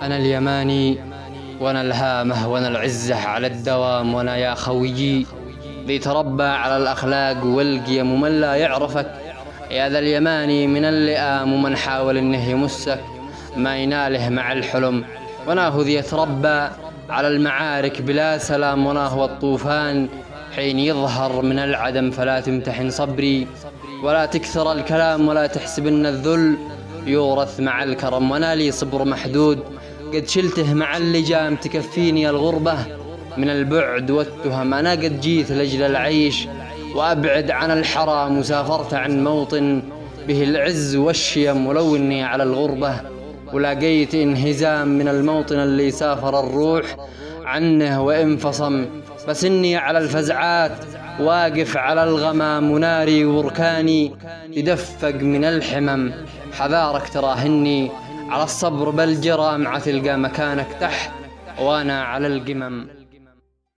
أنا اليماني وأنا الهامة وأنا العزة على الدوام، وأنا يا خويي ذي تربى على الأخلاق والقيم، ومن لا يعرفك يا ذا اليماني من اللئام، ومن حاول إنه يمسك ما يناله مع الحلم. وأنا هو ذي يتربى على المعارك بلا سلام، وأنا هو الطوفان حين يظهر من العدم، فلا تمتحن صبري ولا تكثر الكلام، ولا تحسب أن الذل يورث مع الكرم. وأنا لي صبر محدود قد شلته مع اللجام، تكفيني الغربة من البعد والتهم. أنا قد جيت لأجل العيش وأبعد عن الحرام، وسافرت عن موطن به العز والشيم، ولو إني على الغربة ولاقيت انهزام من الموطن اللي سافر الروح عنه وانفصم، بس إني على الفزعات واقف على الغمام، وناري وركاني يدفق من الحمم. حذارك تراهني على الصبر بالجرام، عتلقى مكانك تحت وأنا على القمم.